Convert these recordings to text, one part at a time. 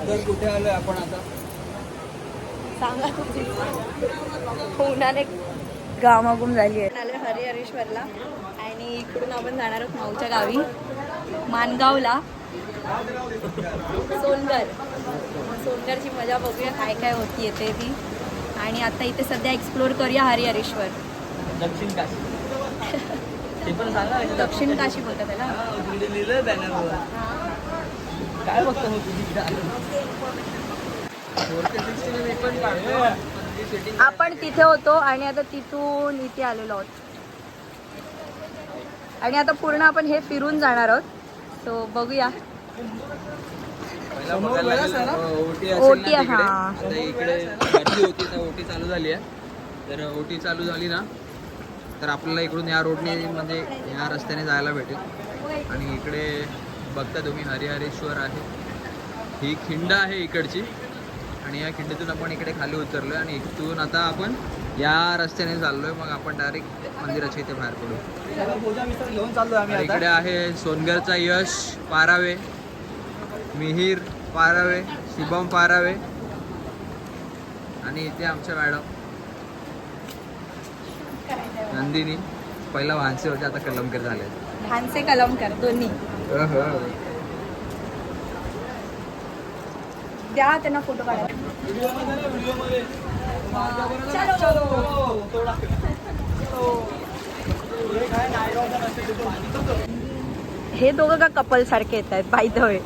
तर कुठे आलोय आपण आता? सांगा तुम्ही. उन्हाने गामागुम झाली आहे. आले हरिहरेश्वरला आणि इकडून आपण जाणार आहोत माऊच्या गावी मानगावला. सोनगरची मजा बघूया काय काय होती येते ती. आणि आता इथे सध्या एक्सप्लोर करूया हरिहरेश्वर. दक्षिण काशी. ते पण सांगा. दक्षिण काशी बोलतात त्याला. तिकडे लिहिलंय बॅनरवर. काय बघतो मग तुम्ही? आपण तिथे होतो आणि आता तिथून इथे आलेलो आहोत आणि आता पूर्ण आपण हे फिरून जाणार आहोत. सो बघूया. ओटी हा इकडे गर्दी होती तर ओटी चालू झाली आहे. तर ओटी चालू झाली ना तर आपल्याला इकडून या रोडने म्हणजे या रस्त्याने जायला भेटेल. आणि इकडे बघता तुम्ही हरिहरेश्वर आहे. ही खिंड आहे इकडची आणि या खिंडीतून आपण इकडे खाली उतरलोय आणि इथून आता आपण या रस्त्याने चाललोय. मग आपण डायरेक्ट मंदिराच्या इथे बाहेर पडू. घेऊन चाललोय आम्ही. इकडे आहे सोनगरचा यश पारावे, मिहीर पारावे, शुभम पारावे आणि इथे आमच्या मॅडम नंदिनी. पहिला वाहनसे होते आता कलमकर झाले. भानसे कलमकर दोन्ही. द्या त्यांना फोटो काढायला. हे दोघं का कपल सारखे येत आहेत बाय द वे.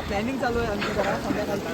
प्लॅनिंग चालू आहे आमचं जरा संध्याकाळचं.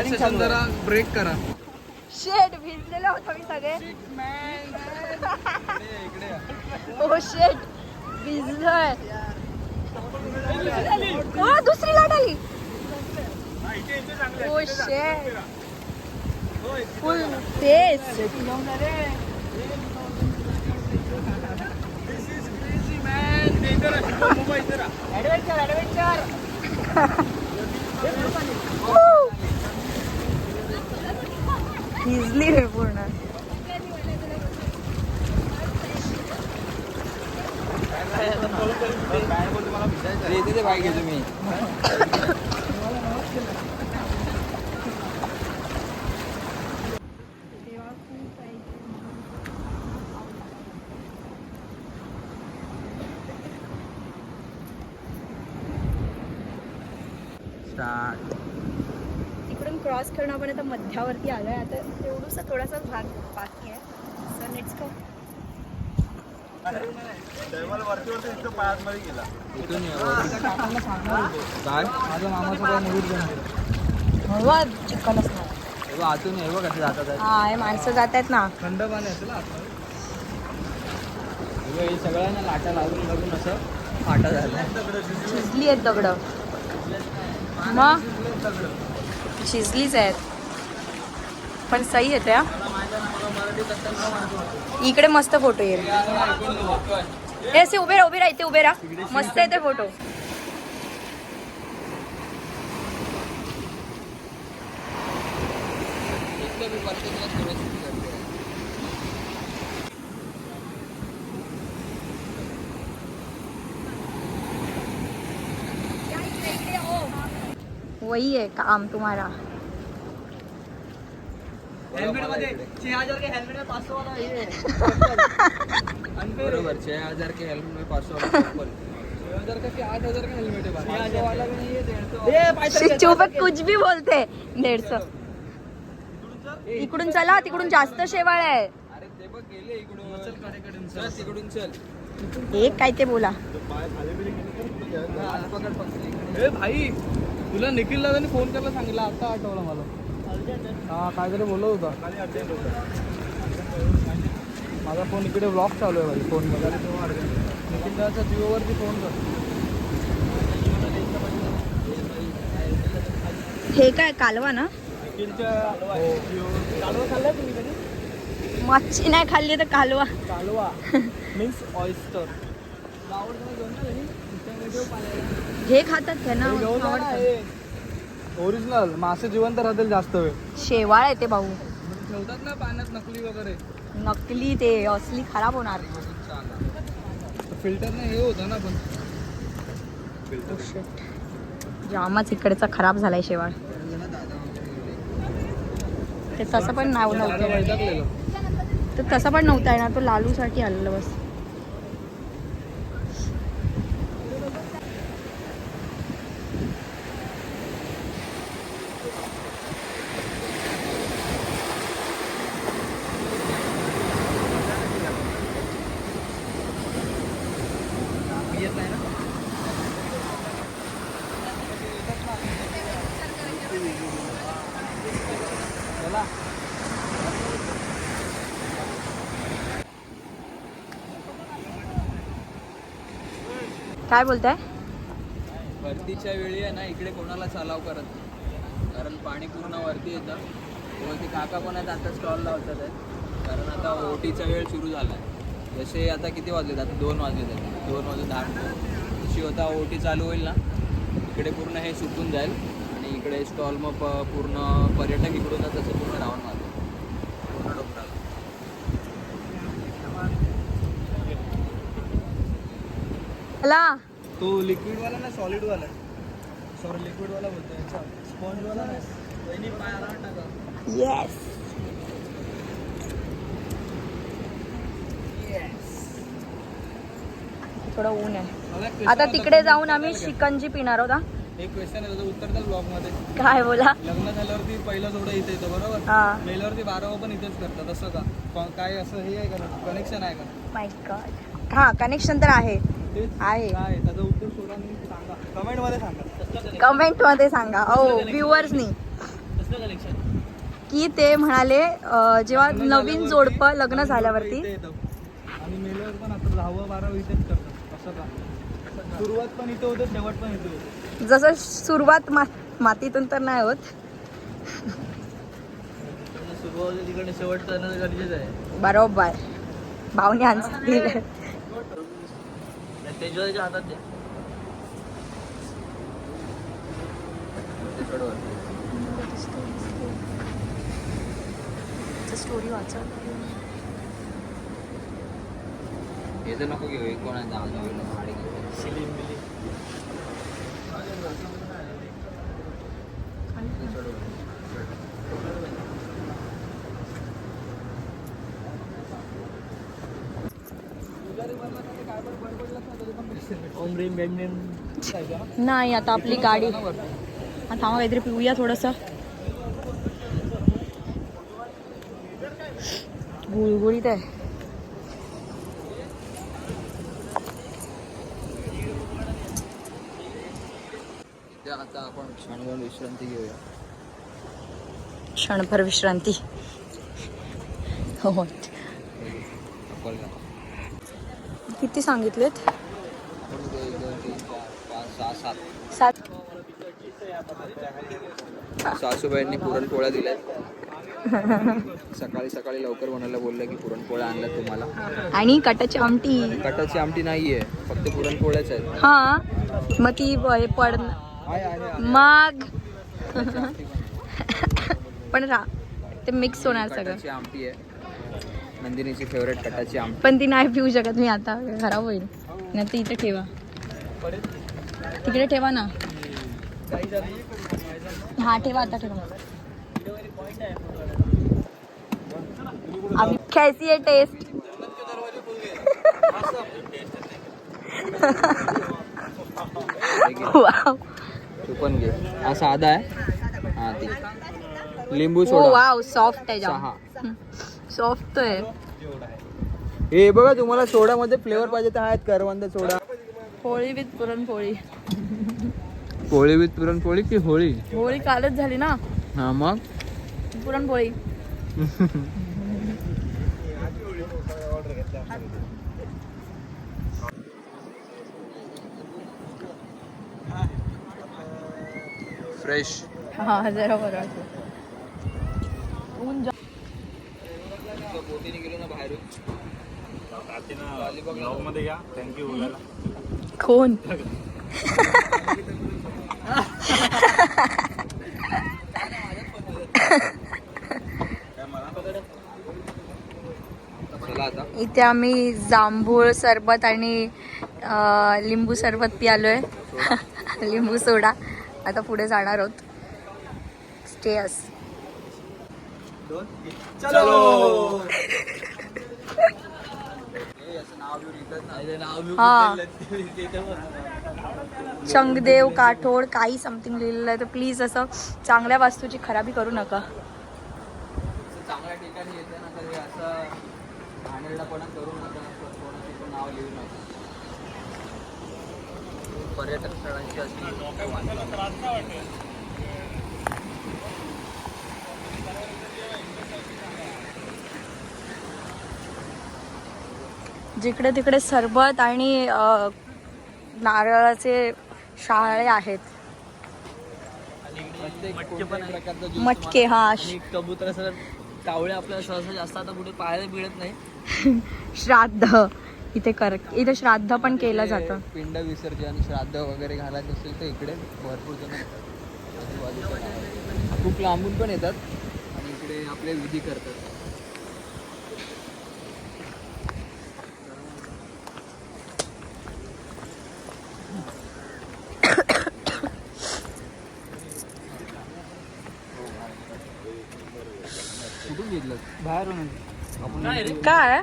अच्छा जरा ब्रेक करा. शेट भिजलेला होता मी सगळे. ओ शेट भिजलोय. ओ दुसरी लाट आली. ओ शेट फुल तेज. भिजली रे पूर्ण. इथे बाईक घेतो मी. इकडून क्रॉस करून आपण आता मध्यावरती आलोय. आता एवढूसा थोडासा भाग बाकी आहे. So let's go. काय माझ्या मामाचं काय मुलीच चिकन असणार. आतून हे कसं जातात. हा हे माणसं जात आहेत ना. थंड पाणी असेल हे सगळ्यांना लाटा लागून लागून असं फाटा झाला. शिजली आहेत दगड. मग शिजलीच आहेत पण सही येते. इकडे मस्त फोटो येईल. हे असे उभे राहा इथे उभे राहा. मस्त येते फोटो. वही है काम तुम्हारा. हेल्मेट मध्ये 6000 के हेल्मेट में 500 वाला ये बरोबर. 6000 के हेल्मेट में 500 वाला 6000 का 8000 का हेल्मेट है. 6000 वाला भी नहीं है. 150. चुप कुछ भी बोलते. 150. इकडून चला तिकडून जास्त शेवाळ आहे. अरे ते बघ गेले इकडून. चल तिकडून चल. एक काय ते बोला. ए भाई तुला निखिल दादाने फोन करायला सांगितलं. आता आठवलं मला. हा काहीतरी बोलत होता. माझा फोन इकडे ब्लॉक चालू आहे भाई फोनमध्ये. निखिल दादाचा जिओवरती फोन कर. हे काय कालवा ना. निखिलच्या कालवा खाल्लाय तुम्ही कधी? मच्छी नाही खाल्ली तर कालवा. कालवा मीन्स ऑयस्टर. हे खातात त्यांना आवडतं. ओरिजिनल मासे जिवंत राहतील जास्त वेळ. शेवाळ आहे ते भाऊ. ठेवतात ना पाण्यात नकली वगैरे. नकली ते असली खराब होणार. फिल्टरने हे होतं ना पण. जामच इकडचा खराब झालाय शेवाळ. ते तसं पण नव्हतं, तर तसं पण नव्हता आहे ना, तो लालूसाठी आलेला बस. काय बोलताय? भरतीच्या वेळी आहे ना इकडे कोणाला चालाव करत नाही. कारण पाणी पूर्ण वरती येतं. तेव्हा ते काका पण आहेत आता स्टॉल लावतात आहेत. कारण आता ओटीचा वेळ सुरू झाला आहे. जसे आता किती वाजलेत, आता 2 वाजलेत आहेत, 2 वाजून 10 मिनिटं. जशी आता ओटी चालू होईल ना इकडे पूर्ण हे सुकून जाईल आणि इकडे स्टॉल मग पूर्ण पर्यटक इकडूनच असं पूर्ण राहून मारतो पूर्ण डोंगराला. मला तो लिक्विड वाला ना सॉलिड वाला, सॉरी लिक्विड वाला बोलतोय, स्पॉन्ज वाला नाही. वहिनी पाय आला टाका. येस. थोडं ऊन आहे. आता तिकडे जाऊन आम्ही शिकंजी पिणार आहोत. एक क्वेश्चन आहे त्याचं उत्तर द्या ब्लॉग मध्ये. काय बोला? लग्न झाल्यावरती पहिलं जोडं इथे येतं बरोबर, हा. मेल्यावरती 12व पण इथेच करतात, असं का? काय असं हे आहे का, कनेक्शन आहे का? माय गॉड. हा, कनेक्शन तर आहे. तेच आहे. काय त्याचं उत्तर सोडांनी सांगा, कमेंट मध्ये सांगा. कमेंट मध्ये सांगा. ओ व्ह्युअर्सनी कसलं कनेक्शन? की ते म्हणाले जेव्हा नवीन जोडपं लग्न झाल्यावरती आणि मेल्यावर पण आता 10व 12व इथेच करतात, असं का? सुरुवात पण इथे होते, शेवट पण इथे होते. जसं सुरुवात मातीतून तर नाही होत. सुरुवात तिकडे शेवट करणं गरजेचं आहे. बरोबर. भावने आणतील. त्याच्या हातात द्या. स्टोरी वाचा. हे तर नको घेऊ, कोण आहे नाही आता आपली गाडी. थांबा काहीतरी पिऊया थोडस. गुळगुळीत आहे. आता आपण क्षणभर विश्रांती घेऊया. क्षणभर विश्रांती. हो. किती सांगितलेत? 7. सासूबाईंनी पुरणपोळ्या दिल्यात. सकाळी सकाळी लवकर बनायला बोललं की पुरणपोळ्या आणल्यात तुम्हाला. आणि कटाची आमटी. कटाची आमटी नाहीये, फक्त पुरणपोळ्याच आहेत. हा, मग ती पड मग पण ते मिक्स होणार सगळं. कटाची आमटी आहे, नंदिनीची फेवरेट कटाची आमटी. पण ती नाही पिऊ शकत मी आता, खराब होईल. नाही तर इथे ठेवा, तिकडे ठेवा ना. हा ठेवा, आता ठेवा. अभी कैसी है टेस्ट? वाव. तू पण घे. हा साधा आहे. हा ती लिंबू ओ सोडा. वाव, सॉफ्ट आहे सहा. जाम. सॉफ्ट आहे. हे बघा, तुम्हाला सोडा मध्ये फ्लेवर पाहिजे तर आहेत करवंद सोडा. पोळी विथ पुरणपोळी. पोळी विथ पुरणपोळी की होळी? होळी कालच झाली ना. हा मग पुरणपोळी. फ्रेश. हा जरा बरं वाटलं. बोटीने गेलो ना बाहेरून. कोण? इथे आम्ही जांभूळ सरबत आणि लिंबू सरबत पियालोय. सोडा. लिंबू सोडा. आता पुढे जाणार आहोत. स्टेअर्स. चलो. हा शंखदेव काठोड काही समथिंग लिहिलेलं आहे. तर प्लीज असं चांगल्या वास्तूची खराबी करू नका. चांगल्या ठिकाणी येते ना तर हे असं घाणेरडापणा करू नका. कोणाची पण नाव लिहू नका. पर्यटन स्थळांची असली जिकडे तिकडे सरबत आणि नारळाचे शाळे आहेत. मटके हा कबूतर असं कावळे आपल्याला सहसा जास्त आता कुठे पाहायला मिळत नाही. श्राद्ध इथे श्राद्ध पण केलं जातं. पिंड विसर्जन श्राद्ध वगैरे घालायचं असेल तर इकडे भरपूर जण आजूबाजूच्या गावात खूप लांबून पण येतात आणि इकडे आपले विधी करतात. कुठून घेतलं? बाहेरून काय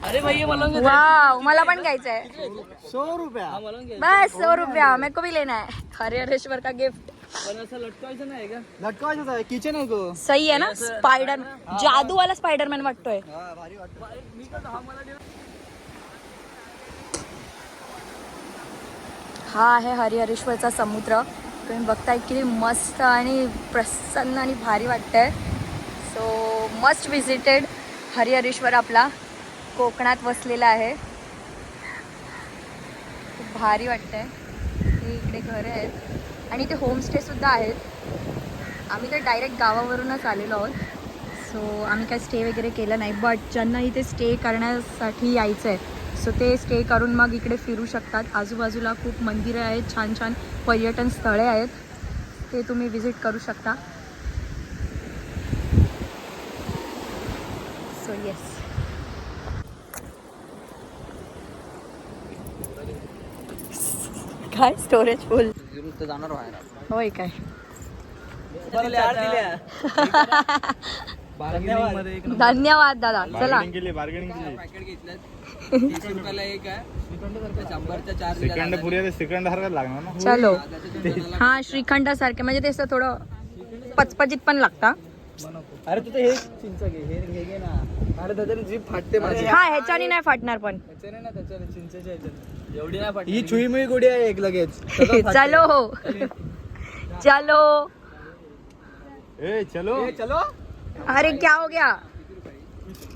अरे भैया मलंग वाव मला पण घ्यायचं आहे. 100 रुपया. बस 100 रुपया मेरे को भी लेना है. हरिहरेश्वर का गिफ्ट. पण असं लटकायचं नाही का? लटकायचं आहे. किचन आहे तो. सही आहे ना. स्पायडर जादू वाला स्पायडरमॅन वाटतोय. भारी वाटतं. हा आहे हरिहरेश्वरचा समुद्र. तुम्ही बघताय किती मस्त आणि प्रसन्न आणि भारी वाटतंय. सो मस्ट विजिटेड हरिहरेश्वर आपला कोकणात वसलेला आहे. खूप भारी वाटतंय. हे इकडे घरं आहेत आणि इथे होमस्टे सुद्धा आहेत. आम्ही तर डायरेक्ट गावावरूनच आलेलो आहोत. सो आम्ही काय स्टे वगैरे केलं नाही. बट ज्यांना इथे स्टे करण्यासाठी यायचं आहे सो ते स्टे करून मग इकडे फिरू शकतात. आजूबाजूला खूप मंदिरं आहेत. छान छान पर्यटन स्थळे आहेत. ते तुम्ही विजिट करू शकता. So yes. काय स्टोरेज फुल जाणार बाहेर. होय काय. धन्यवाद दादा. चला पॅकेट घेतलं 30 रुपयाला एक आहे. 100च्या 4 लागणार ना. चलो. हा श्रीखंड सारखे म्हणजे ते असं थोडं पचपचित पण लागतं. अरे तू हे चिंच घे. हे घे ना. अरे त्याच्याने जीभ फाटते माझी. हा ह्याच्याने नाही फाटणार पण. त्याच्याने ना त्याच्याने चिंचेच्या ह्याच्याने एवढी नाही फाटते. ही छुईमुई गुडी आहे एक लगेच. चलो चलो. ए चलो. अरे क्या हो गया.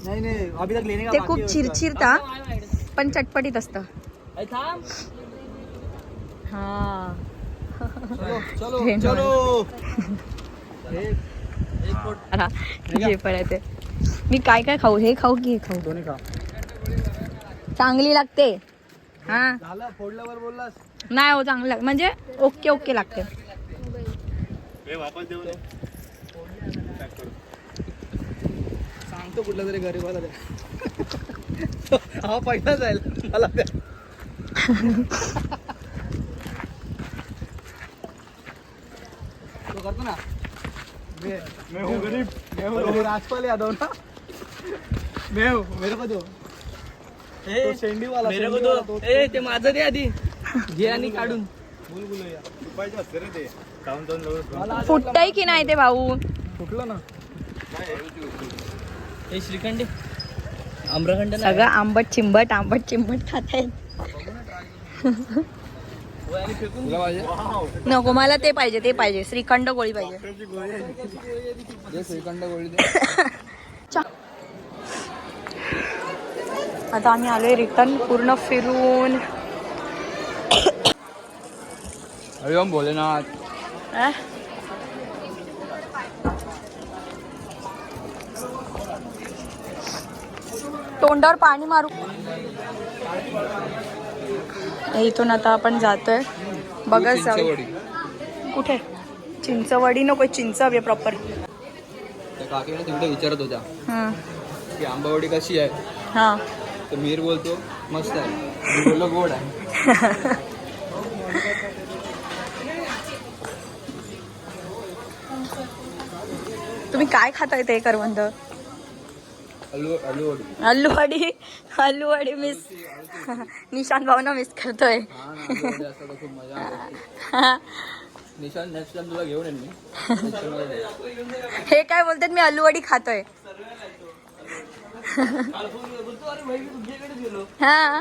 नाही अभी तक लेने का ते बाकी खूप है उसका. चिरचिरता पण चटपटीत असतं. ए, थांब. हा चलो. जे पण आहे ते. मी काय काय खाऊ. हे खाऊ की हे खाऊ. दोन्ही खा. चांगली लागते. हा झालं फोडल्यावर बोललास. नाही हो चांगलं म्हणजे ओके लागते. वापस देऊ दे. सांगतो कुठला तरी गरीबाला द्या. हा पहिला जाईल मला द्या. तो करतो ना. मैं हूँ गरीब. मैं हूँ राजपाल यादव ना. मैं हूँ. मेरे को दो. तो शेंडी वाला. मेरे को दो. ए ते माझं दे आधी. घे आणि काढून. फुटतय की नाही ते भाऊ. फुटलं ना. हे श्रीखंड आम्रखंड सगळं आंबट चिंबट खात आहेत. नको मला ते पाहिजे. श्रीखंड गोळी पाहिजे. श्रीखंड गोळी दे. आता आम्ही आलोय रिटर्न पूर्ण फिरून. हरिओम भोलेनाथ. तोंडावर पाणी मारू. इथून आता आपण जातोय. बघा जाऊ कुठे. चिंचवडी नको. चिंच हवी प्रॉपर. त्या काकीने तिकडे विचारत होत्या की आंबावडी कशी आहे. हा तर मीर बोलतो मस्त आहे. मी बोललो गोड आहे. तुम्ही काय खाताय ते करवंद? आलूवडी मिस निशांत भाऊना मिस करतोय. निशांत नेक्स्ट टाइम तुला घेऊन येईन मी. हे काय बोलतात मी आलूवडी खातोय. हा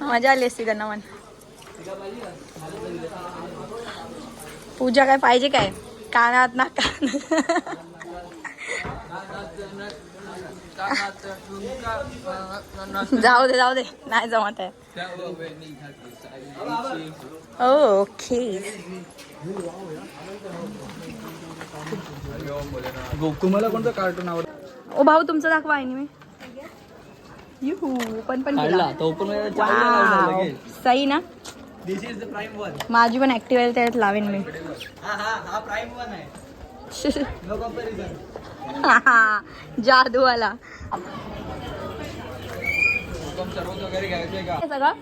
मजा आली असती त्यांना मन. पूजा काय पाहिजे काय कानात ना कान. जाऊ दे नाही जमत आहे. ओके तुम्हाला कोणतं कार्टून आवडतं? ओ भाऊ तुमचं दाखवा आहे मी. युहू पण काढला तो पण वाव, सही ना. This is the prime one. माझी पण ऍक्टिव्ह आहे त्यात लावेन मी. हा प्राइम वन आहे. No comparison. जादूवाला वगैरे घ्यायचे का? हे सगळं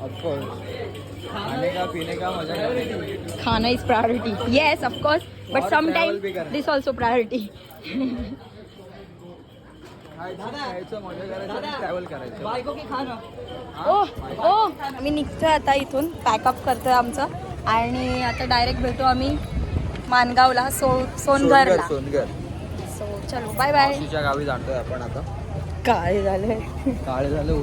ऑफकोर्स. खाने का पीने का मजा करने. खाना is priority. Yes of course but और समटाइम travel भी करना. दिस ऑल्सो प्रायोरिटी. खायचं मजा करायचं ट्रॅव्हल करायचं. बायको की खाना. ओ आम्ही निघतोय आता इथून. पॅकअप करतोय आमचं आणि आता डायरेक्ट भेटू आम्ही मानगावला सोनगरला. सोनगर सो चलो बाय बाय. मावशीच्या गावी जातोय आपण आता. काय झालंय? काळे झालं.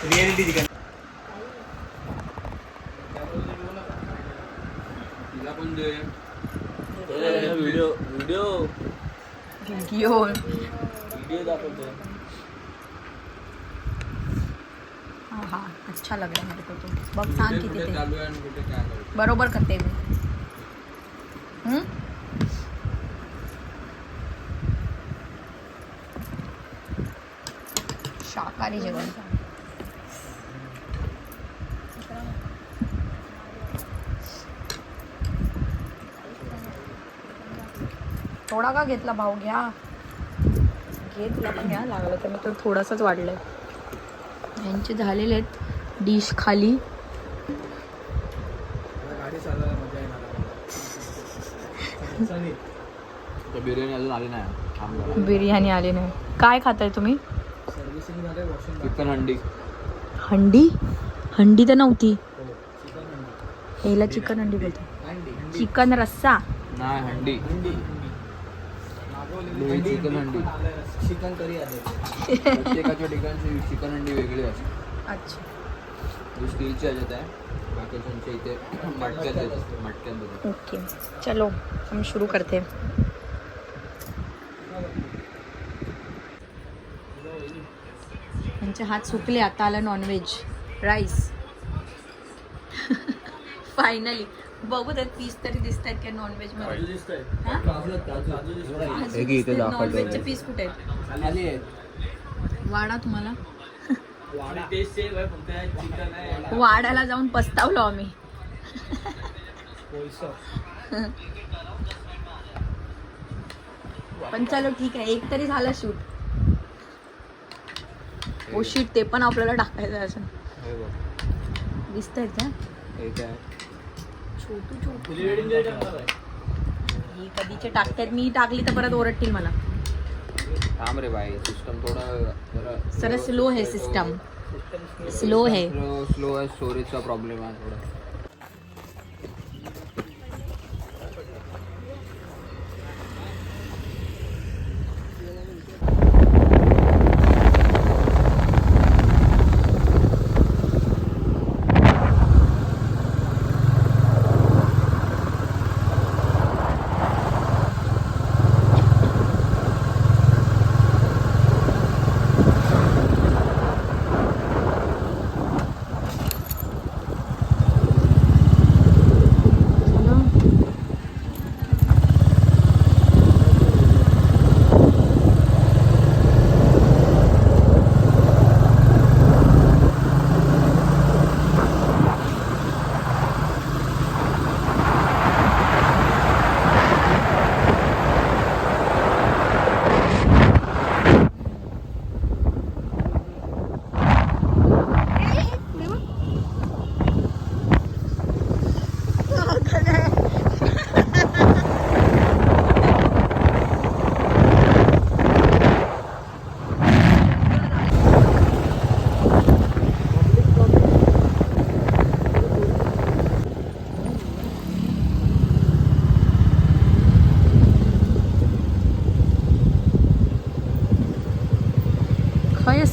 Reality chicken. तिला पण दे. व्हिडिओ दाखवतो. हा अच्छा लग रहा है मेरे को तो. बघ सांग किती कुठे ते चालू आहे आणि कुठे काय चालू आहे. बरोबर करते मी. शाकाहारी जेवण. थोडा का घेतला भाऊ? घ्या घे तुला पण घ्या लागलं तर. मी तर थोडंसंच वाढलंय. यांचे झालेले आहेत डिश खाली. गाडी चालवायला मजा येणार. बिर्याणी अजून आली नाही. बिर्याणी आली नाही. काय खाताय तुम्ही? सर्व्हिसिंग झालंय. वॉशिंग. चिकन हंडी. हंडी तर नव्हती. चिकन हंडी. याला चिकन हंडी बोलतो. हंडी. चिकन रस्सा. नाही हंडी. चिकन हंडी. चिकन करी आले. प्रत्येकाच्या ठिकाणची चिकन हंडी वेगळी असते. अच्छा ही स्टीलची ह्याच्यात आहे. बाकीच्यांच्या इथे मटक्यात देतात. ओके चलो हम शुरू करते हैं. यांचे हात सुकले. आता आला नॉनव्हेज राईस. फायनली बघू त्यात पीस तरी दिसत आहेत का नॉनव्हेज मध्ये? नॉनव्हेजचे पीस कुठे आहेत? खाली आहे. वाडा तुम्हाला टेस्ट सेम आहे फक्त चिकन आहे. वाड्याला जाऊन पस्तावलो आम्ही. पण चलो ठीक आहे. एक तरी झाला शूट. ओ शीट ते पण आपल्याला टाकायचं आहे. असं दिसत आहेत का? छोटू छोटू ही कधीचे टाकतात. मी टाकली तर परत ओरडतील मला. थांब रे बाई. सिस्टम थोडा जरा सर स्लो है सिस्टम. स्लो है. स्लो आहे. स्टोरेजचा प्रॉब्लेम आहे थोडा.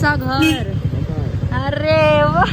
ऐसा घर. अरे वा.